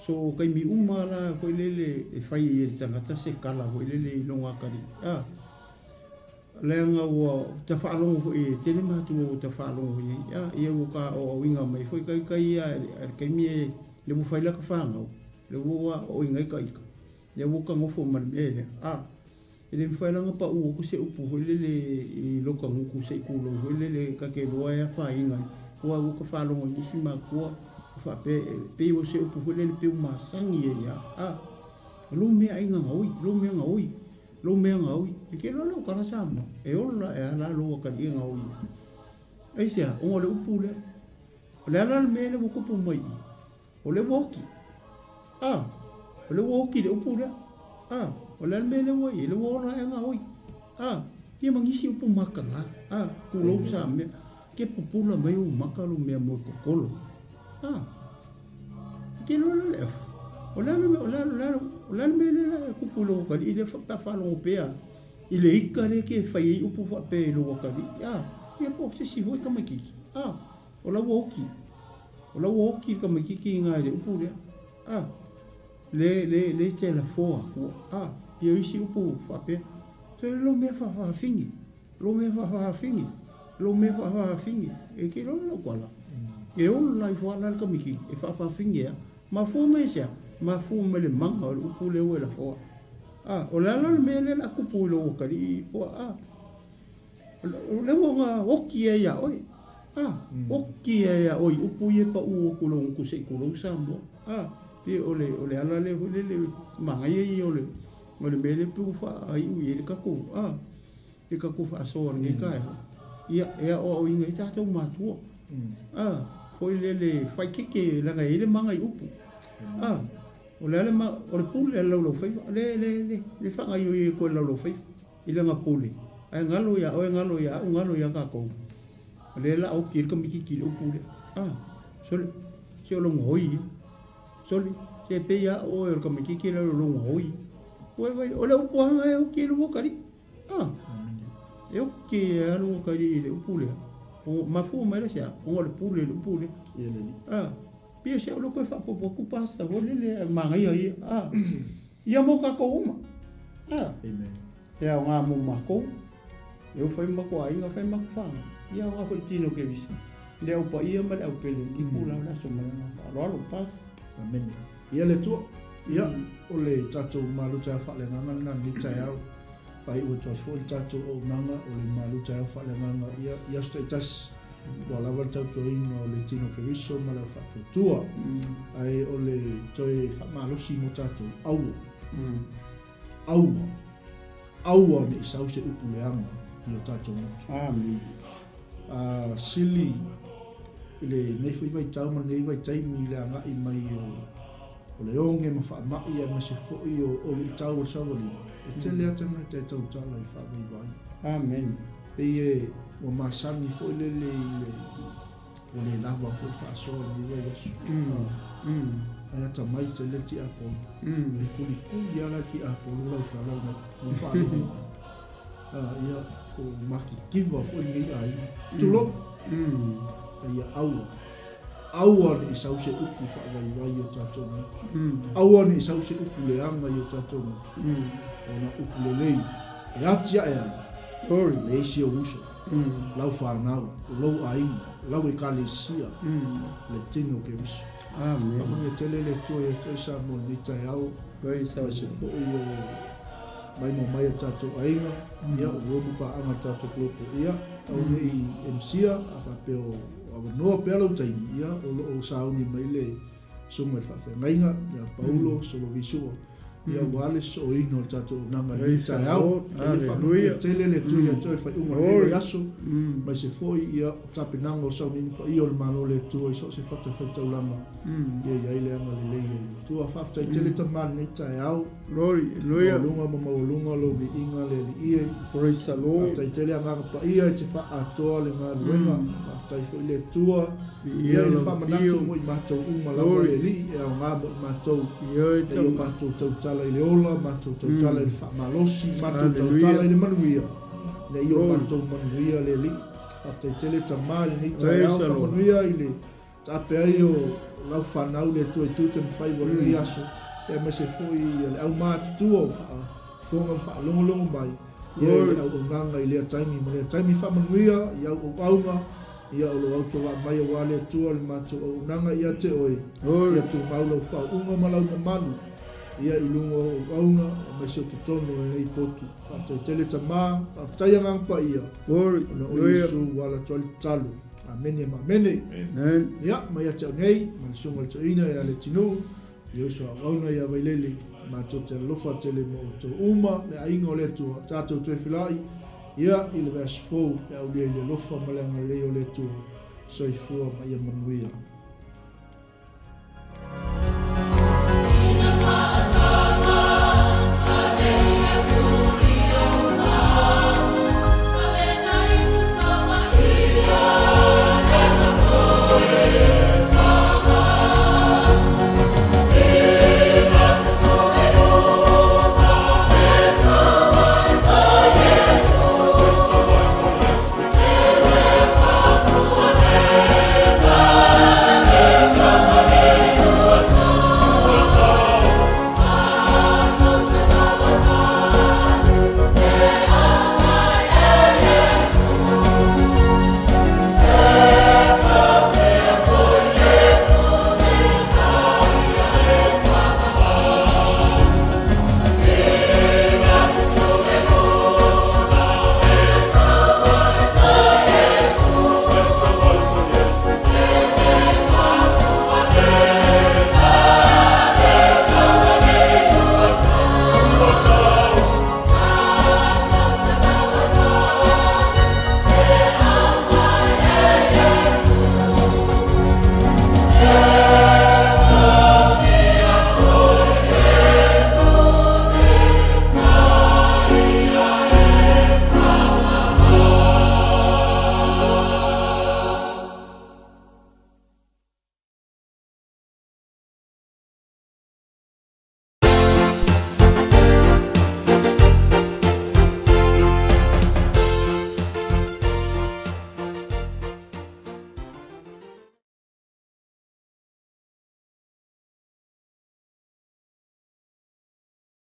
so kai mi uma la foi le e fai e tangata se kala foi le longa kari lenga wa te whaalongo fo e tene matu o te whaalongo ia o ka o winga mai foi kai kai mi le mo faila ka whangau le wa o inga ika le wo ka ngofo man ele ele mi faila nga pa u ko se upu ho le i loka nguku se kulo ho le ka ke loa ya fa inga wa wo ka whaalongo ni sima ko fa pe o se upu ho le pe ma sangi ia lo me inga ngoi lo mea ngau e ke lo kala sama e ola e ala lo ka di ngau ai sia o le upu le ala me le ko pu mai o le woki o le woki le upu o le me le wai le wona e ngau ye mangisi upu maka ku lo sa me ke pupula mai o maka lo me mo ko kolo ke lo le o la me le kupulo ka i le fa fa lo pea i le ika le ke fai upu fa pe lo ka di ia po se si voi ka makiki o la woki ka makiki nga le upu le te la fo ko ia isi upu fa pe te lo me fa fingi e ke lo kwala e o la fo la ka makiki e fa fingi ma fu me sia ma fu me le manga o upu le o la fo o la me le la kupulo ka di po le wo nga oki ya oi oki ya oi upu ye pa u ku lo ku se ku lo sambo pe o le ala le manga ye o le me le pu fa ai u ye ka ku fa so ngi ka ia o inga ta to ma tu foi le fai ke la ga ile manga upu o le ma o le pule la lo fai le fa ga yo ko la lo fai ile nga pule ai ngalo ya ka ko le la o ki ka mi ki lo pule so lo ngoi so se pe ya o ka mi ki lo ngoi vai o le upuanga e o ki lu kari e o ki alu kari le upule o mafu mai sia o le pule pia sia lo ko fa po ku pasta o le manga ia ia mo ka ko uma Amen. ia nga mo mako eu fai mako ai nga fai mako fa ia nga fo tino ke visi le o pa ia ma le o pele ki kula na so ma lo pas Amen. Ia le tu ia o le tato malu cha fa le nganga na ni cha au pai o to fo tato o manga o le malu cha fa le nganga ia sto tas wala wa tato ino le tino ke viso ma la fa tua ai o le toi fa malu si mo tato au ni sau se upuleanga i o tato mo amen sili le nei foi vai tau ma nei vai tai mi le anga i mai o le onge ma fa ma ia ma se fo i o le tau o savoli e te le ata mai te tau tala i fa vai vai amen e o ma sani fo le o le lava fo fa so ni vai asu ana ta mai te le ti apo e kuli kuli ala ki apo lo tala na fa ia o maki kiva fo ni ai tulo ia aua ni sau se upu fa vai o tato mutu aua ni sau se upu le anga o tato mutu ona upu le lei e atia e ai le isi o uso lau whanau lau ainga lau e kalesia le tino ke viso amen e tele le tue e te sa mo ni tai au se fo i o mai mo mai o tato ainga ia o robu pa anga tato klopo ia au le i emsia a fa peo no pelo tai ia o sauni mai le sunga fa fa ngainga ya Paulo solo visu ia wale so ino tato nanga ni tai au aleluia tele le tu ia toi fa uma le yaso mai se foi ia tape nanga o sauni pa io le malo le tu so se fa fa lama ia ile anga le tu fa fa tele ta man ni tai au aleluia lunga mo lunga lo vi inga le ia praise the lord fa tele anga pa ia te fa ato le nga luenga tai foi le tua ia le fa manato mo i mato uma la le li e nga mato ia te mato tala ile ola mato tala ile fa malosi mato tala ile manuia le io mato manuia le li after tele tamal ni tai fa manuia ile tape ai o la fa nau le tu te fai vo le aso e me se foi le au mato tu o fa fonga fa longo mai ia o nganga ile taimi fa manuia ia o aunga ia o lo auto wa mai o wale tu o mato o nanga ia te oi ia tu maulo fa unga malau manu ia ilungo o auna mai se tu tono nei potu fa tele tama fa yang pa ia o Yesu wala tol talu amen ia mai ate nei man sunga toina ia Leatinuu Yesu auna ia vailele mato te lofa tele mo to uma le aingo le tu tato tu filai ia il verse 4 e au le lofa malanga le o le tu soifua mai manuia